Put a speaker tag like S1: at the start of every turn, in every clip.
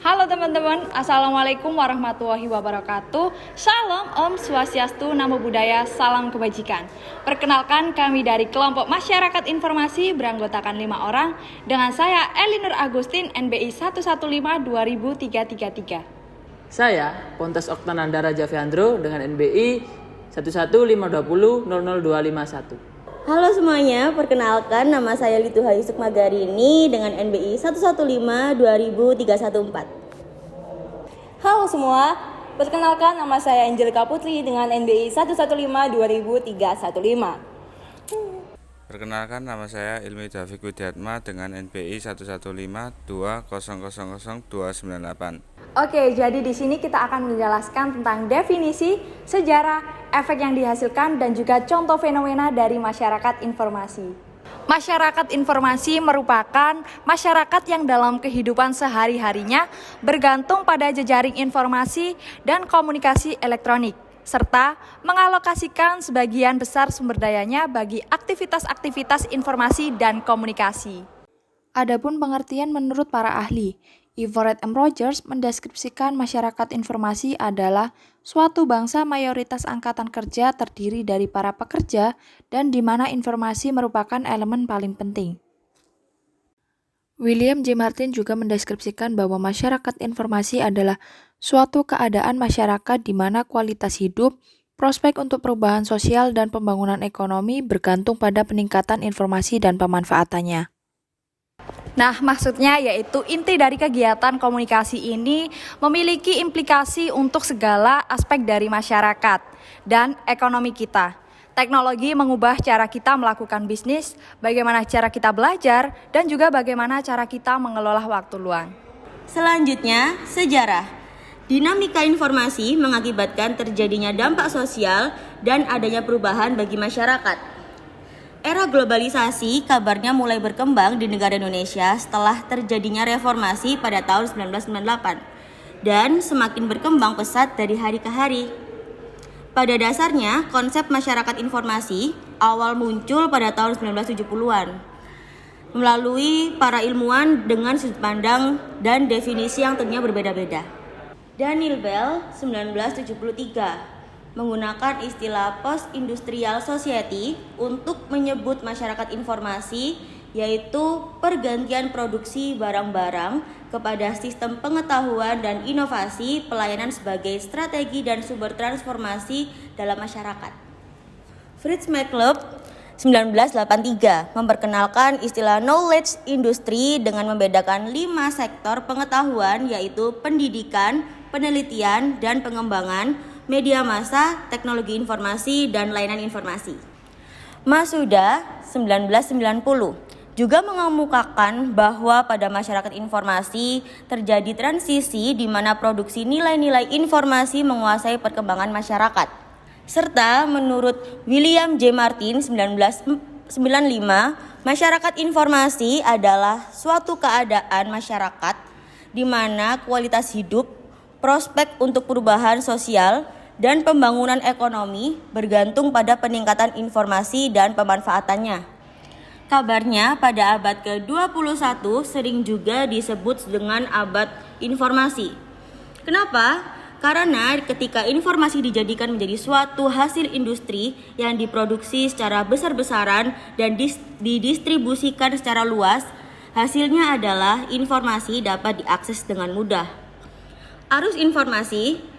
S1: Halo teman-teman, Assalamualaikum warahmatullahi wabarakatuh. Shalom, Om Swastiastu, Namo Buddhaya, Salam Kebajikan. Perkenalkan, kami dari kelompok Masyarakat Informasi beranggotakan 5 orang dengan saya Elinur Agustin, NBI 115-2033.
S2: Saya Pontes Oktananda Raja Feandro dengan NBI 1152000251.
S3: Halo semuanya, perkenalkan nama saya Lituha Yusuk Magarini dengan NBI 115-20314.
S4: Halo semua, perkenalkan nama saya Angelika Putri dengan NBI 115-20315.
S5: Perkenalkan nama saya Ilmi Dafiq Widiatma dengan NBI 115-2000298.
S1: Oke, jadi di sini kita akan menjelaskan tentang definisi, sejarah, efek yang dihasilkan, dan juga contoh fenomena dari masyarakat informasi. Masyarakat informasi merupakan masyarakat yang dalam kehidupan sehari-harinya bergantung pada jejaring informasi dan komunikasi elektronik, serta mengalokasikan sebagian besar sumber dayanya bagi aktivitas-aktivitas informasi dan komunikasi. Adapun pengertian menurut para ahli, Everett M. Rogers mendeskripsikan masyarakat informasi adalah suatu bangsa mayoritas angkatan kerja terdiri dari para pekerja dan di mana informasi merupakan elemen paling penting. William J. Martin juga mendeskripsikan bahwa masyarakat informasi adalah suatu keadaan masyarakat di mana kualitas hidup, prospek untuk perubahan sosial dan pembangunan ekonomi bergantung pada peningkatan informasi dan pemanfaatannya. Nah, maksudnya yaitu inti dari kegiatan komunikasi ini memiliki implikasi untuk segala aspek dari masyarakat dan ekonomi kita. Teknologi mengubah cara kita melakukan bisnis, bagaimana cara kita belajar, dan juga bagaimana cara kita mengelola waktu luang.
S3: Selanjutnya, sejarah. Dinamika informasi mengakibatkan terjadinya dampak sosial dan adanya perubahan bagi masyarakat. Era globalisasi kabarnya mulai berkembang di negara Indonesia setelah terjadinya reformasi pada tahun 1998 dan semakin berkembang pesat dari hari ke hari. Pada dasarnya, konsep masyarakat informasi awal muncul pada tahun 1970-an melalui para ilmuwan dengan sudut pandang dan definisi yang tentunya berbeda-beda. Daniel Bell 1973 menggunakan istilah post-industrial society untuk menyebut masyarakat informasi, yaitu pergantian produksi barang-barang kepada sistem pengetahuan dan inovasi pelayanan sebagai strategi dan sumber transformasi dalam masyarakat. Fritz McClelland 1983 memperkenalkan istilah knowledge industry dengan membedakan 5 sektor pengetahuan, yaitu pendidikan, penelitian, dan pengembangan, media massa, teknologi informasi, dan layanan informasi. Masuda 1990 juga mengemukakan bahwa pada masyarakat informasi terjadi transisi di mana produksi nilai-nilai informasi menguasai perkembangan masyarakat. Serta menurut William J. Martin 1995, masyarakat informasi adalah suatu keadaan masyarakat di mana kualitas hidup, prospek untuk perubahan sosial, dan pembangunan ekonomi bergantung pada peningkatan informasi dan pemanfaatannya. Kabarnya pada abad ke-21 sering juga disebut dengan abad informasi. Kenapa? Karena ketika informasi dijadikan menjadi suatu hasil industri yang diproduksi secara besar-besaran dan didistribusikan secara luas, hasilnya adalah informasi dapat diakses dengan mudah. Arus informasi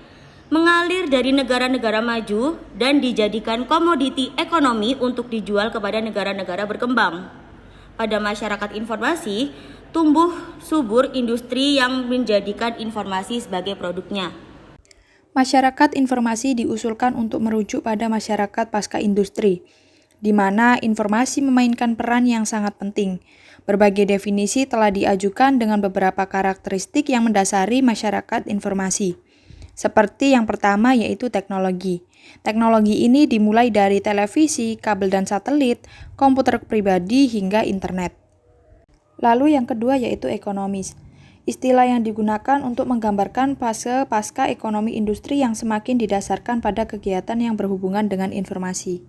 S3: mengalir dari negara-negara maju dan dijadikan komoditi ekonomi untuk dijual kepada negara-negara berkembang. Pada masyarakat informasi, tumbuh subur industri yang menjadikan informasi sebagai produknya.
S1: Masyarakat informasi diusulkan untuk merujuk pada masyarakat pasca industri, di mana informasi memainkan peran yang sangat penting. Berbagai definisi telah diajukan dengan beberapa karakteristik yang mendasari masyarakat informasi. Seperti yang pertama yaitu teknologi. Teknologi ini dimulai dari televisi, kabel dan satelit, komputer pribadi hingga internet. Lalu yang kedua yaitu ekonomis. Istilah yang digunakan untuk menggambarkan fase pasca ekonomi industri yang semakin didasarkan pada kegiatan yang berhubungan dengan informasi.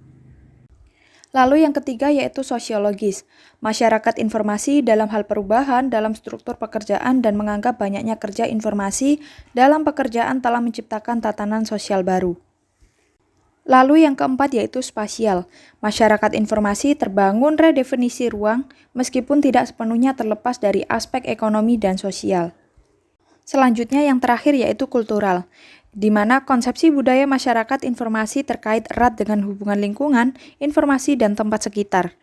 S1: Lalu yang ketiga yaitu sosiologis. Masyarakat informasi dalam hal perubahan dalam struktur pekerjaan dan menganggap banyaknya kerja informasi dalam pekerjaan telah menciptakan tatanan sosial baru. Lalu yang keempat yaitu spasial. Masyarakat informasi terbangun redefinisi ruang meskipun tidak sepenuhnya terlepas dari aspek ekonomi dan sosial. Selanjutnya yang terakhir yaitu kultural, di mana konsepsi budaya masyarakat informasi terkait erat dengan hubungan lingkungan, informasi, dan tempat sekitar.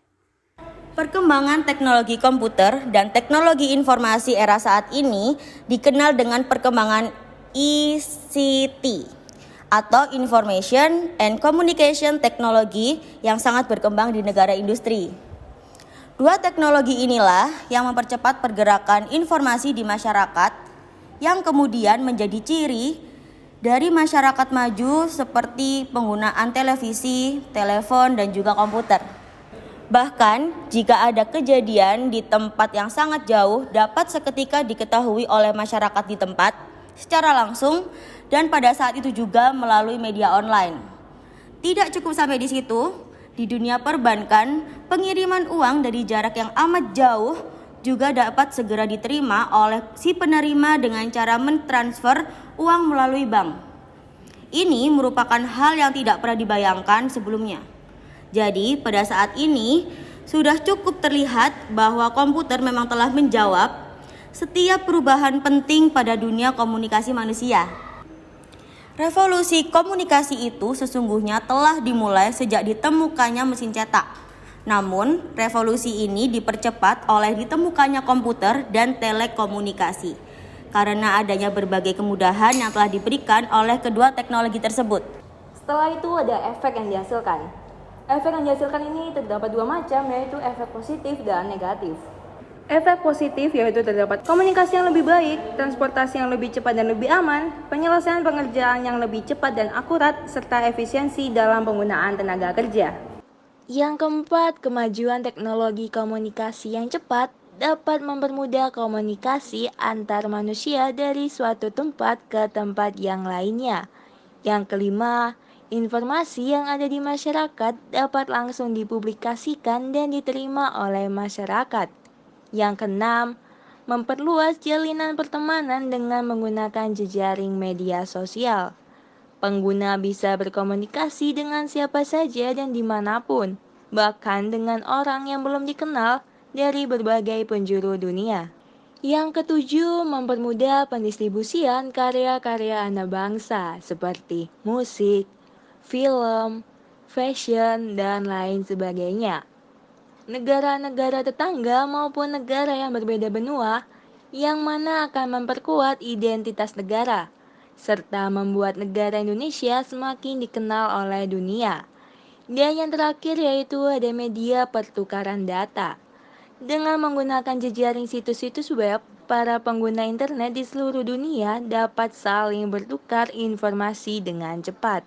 S3: Perkembangan teknologi komputer dan teknologi informasi era saat ini dikenal dengan perkembangan ICT atau Information and Communication Technology yang sangat berkembang di negara industri. Dua teknologi inilah yang mempercepat pergerakan informasi di masyarakat yang kemudian menjadi ciri dari masyarakat maju seperti penggunaan televisi, telepon, dan juga komputer. Bahkan, jika ada kejadian di tempat yang sangat jauh dapat seketika diketahui oleh masyarakat di tempat secara langsung dan pada saat itu juga melalui media online. Tidak cukup sampai di situ, di dunia perbankan, pengiriman uang dari jarak yang amat jauh juga dapat segera diterima oleh si penerima dengan cara mentransfer uang melalui bank. Ini merupakan hal yang tidak pernah dibayangkan sebelumnya. Jadi, pada saat ini sudah cukup terlihat bahwa komputer memang telah menjawab setiap perubahan penting pada dunia komunikasi manusia. Revolusi komunikasi itu sesungguhnya telah dimulai sejak ditemukannya mesin cetak. Namun, revolusi ini dipercepat oleh ditemukannya komputer dan telekomunikasi karena adanya berbagai kemudahan yang telah diberikan oleh kedua teknologi tersebut.
S4: Setelah itu ada efek yang dihasilkan. Efek yang dihasilkan ini terdapat dua macam, yaitu efek positif dan negatif. Efek positif yaitu terdapat komunikasi yang lebih baik, transportasi yang lebih cepat dan lebih aman, penyelesaian pekerjaan yang lebih cepat dan akurat, serta efisiensi dalam penggunaan tenaga kerja.
S6: Yang keempat, kemajuan teknologi komunikasi yang cepat dapat mempermudah komunikasi antar manusia dari suatu tempat ke tempat yang lainnya. Yang kelima, informasi yang ada di masyarakat dapat langsung dipublikasikan dan diterima oleh masyarakat. Yang keenam, memperluas jalinan pertemanan dengan menggunakan jejaring media sosial. Pengguna bisa berkomunikasi dengan siapa saja dan dimanapun, bahkan dengan orang yang belum dikenal dari berbagai penjuru dunia. Yang ketujuh, mempermudah pendistribusian karya-karya anak bangsa seperti musik, film, fashion, dan lain sebagainya. Negara-negara tetangga maupun negara yang berbeda benua, yang mana akan memperkuat identitas negara serta membuat negara Indonesia semakin dikenal oleh dunia. Dan yang terakhir yaitu ada media pertukaran data. Dengan menggunakan jejaring situs-situs web, para pengguna internet di seluruh dunia dapat saling bertukar informasi dengan cepat.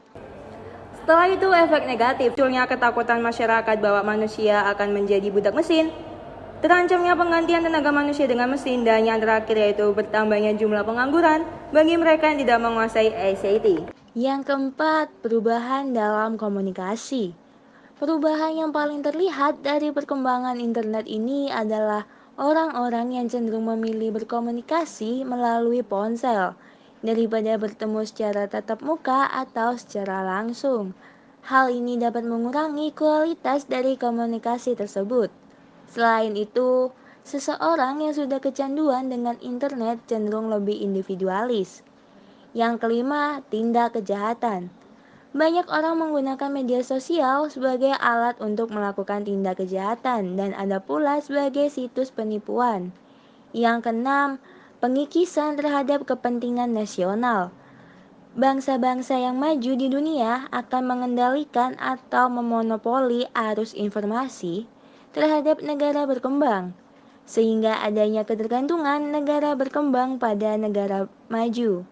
S4: Setelah itu efek negatif, munculnya ketakutan masyarakat bahwa manusia akan menjadi budak mesin, terancamnya penggantian tenaga manusia dengan mesin, dan yang terakhir yaitu bertambahnya jumlah pengangguran bagi mereka yang tidak menguasai ICT.
S6: Yang keempat, perubahan dalam komunikasi. Perubahan yang paling terlihat dari perkembangan internet ini adalah orang-orang yang cenderung memilih berkomunikasi melalui ponsel daripada bertemu secara tatap muka atau secara langsung. Hal ini dapat mengurangi kualitas dari komunikasi tersebut. Selain itu, seseorang yang sudah kecanduan dengan internet cenderung lebih individualis. Yang kelima, tindak kejahatan. Banyak orang menggunakan media sosial sebagai alat untuk melakukan tindak kejahatan dan ada pula sebagai situs penipuan. Yang keenam, pengikisan terhadap kepentingan nasional. Bangsa-bangsa yang maju di dunia akan mengendalikan atau memonopoli arus informasi terhadap negara berkembang, sehingga adanya ketergantungan negara berkembang pada negara maju.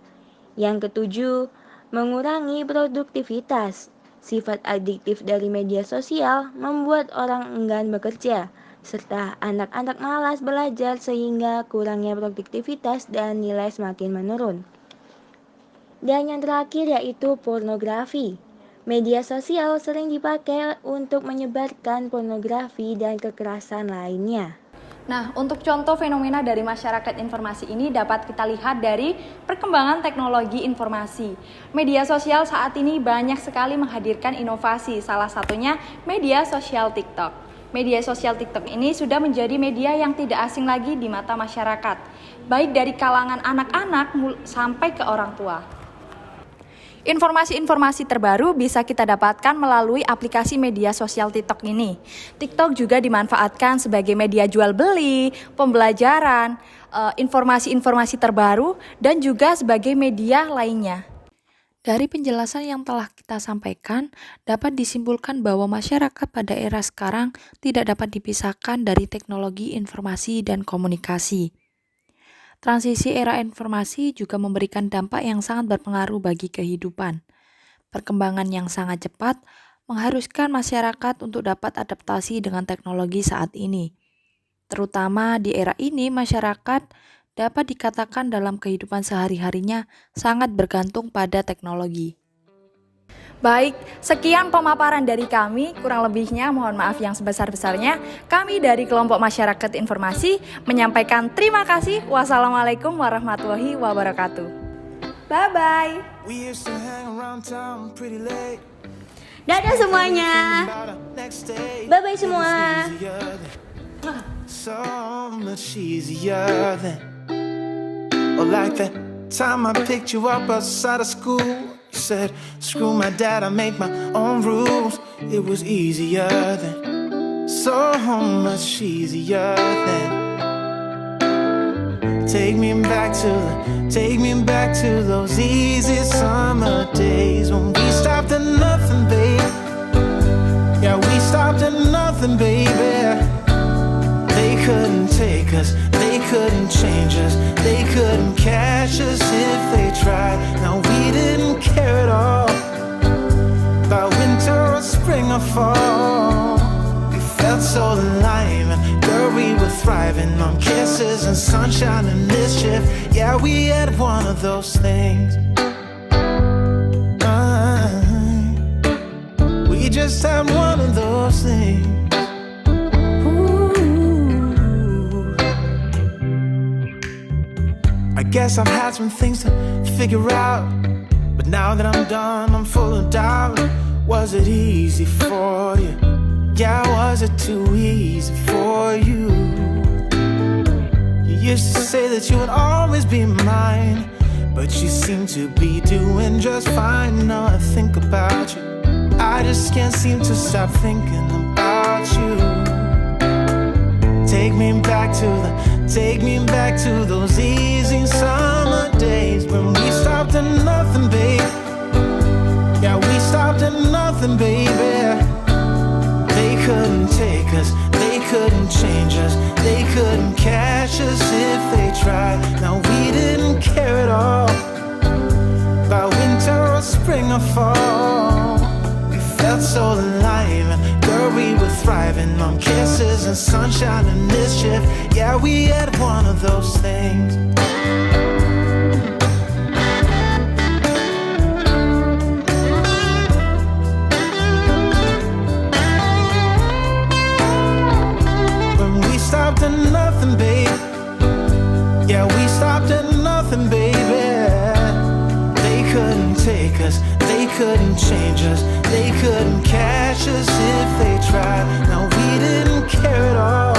S6: Yang ketujuh, mengurangi produktivitas. Sifat adiktif dari media sosial membuat orang enggan bekerja, serta anak-anak malas belajar sehingga kurangnya produktivitas dan nilai semakin menurun. Dan yang terakhir yaitu pornografi. Media sosial sering dipakai untuk menyebarkan pornografi dan kekerasan lainnya.
S1: Nah, untuk contoh fenomena dari masyarakat informasi ini dapat kita lihat dari perkembangan teknologi informasi. Media sosial saat ini banyak sekali menghadirkan inovasi, salah satunya media sosial TikTok. Media sosial TikTok ini sudah menjadi media yang tidak asing lagi di mata masyarakat, baik dari kalangan anak-anak sampai ke orang tua. Informasi-informasi terbaru bisa kita dapatkan melalui aplikasi media sosial TikTok ini. TikTok juga dimanfaatkan sebagai media jual beli, pembelajaran, informasi-informasi terbaru, dan juga sebagai media lainnya. Dari penjelasan yang telah kita sampaikan, dapat disimpulkan bahwa masyarakat pada era sekarang tidak dapat dipisahkan dari teknologi informasi dan komunikasi. Transisi era informasi juga memberikan dampak yang sangat berpengaruh bagi kehidupan. Perkembangan yang sangat cepat mengharuskan masyarakat untuk dapat adaptasi dengan teknologi saat ini. Terutama di era ini, masyarakat dapat dikatakan dalam kehidupan sehari-harinya sangat bergantung pada teknologi. Baik, sekian pemaparan dari kami, kurang lebihnya mohon maaf yang sebesar-besarnya. Kami dari kelompok masyarakat informasi menyampaikan terima kasih. Wassalamualaikum warahmatullahi wabarakatuh. Bye-bye.
S3: Dadah semuanya. Bye-bye semua.
S7: So much easier than, or like that time I picked you up outside of school. You said, screw my dad, I make my own rules. It was easier then, so much easier then. Take me back to those easy summer days when we stopped at nothing, babe. Yeah, we stopped at nothing, baby. They couldn't take us, they couldn't change us, they couldn't catch us if they tried. Now we didn't care at all about winter or spring or fall. We felt so alive and girl, we were thriving on kisses and sunshine and mischief. Yeah, we had one of those things. We just had one of those things. I guess I've had some things to figure out, but now that I'm done, I'm full of doubt. Was it easy for you? Yeah, was it too easy for you? You used to say that you would always be mine, but you seem to be doing just fine. Now I think about you, I just can't seem to stop thinking about you. Take me back to those easy summer days when we stopped at nothing, babe. Yeah, we stopped at nothing, baby. They couldn't take us, they couldn't change us, they couldn't catch us if they tried. Now we didn't care at all about winter or spring or fall. We felt so alive and girl, we were thriving on kisses and sunshine and mischief. Yeah, we had one of those things. When we stopped at nothing, babe. Yeah, we stopped at nothing, baby. They couldn't take us, they couldn't change us, they couldn't catch us if they tried. Now we didn't care at all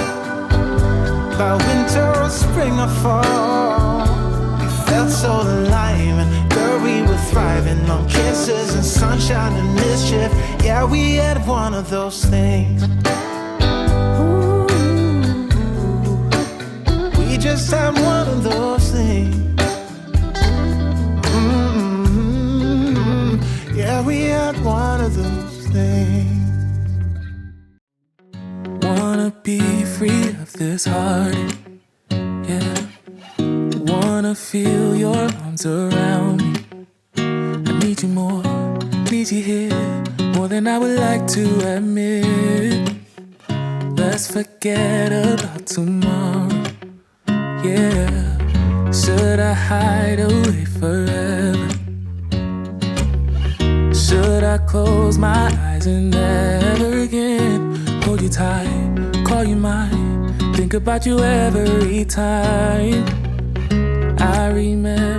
S7: about winter or spring or fall. We felt so alive and girl, we were thriving on kisses and sunshine and mischief. Yeah, we had one of those things. We just had one of those things. Yeah, we had one of those things.
S8: Wanna be free of this heart, yeah. Wanna feel your arms around me. I need you more, need you here, more than I would like to admit. Let's forget about tomorrow, yeah. Should I hide away forever? Should I close my eyes and never again hold you tight, call you mine, think about you every time? I remember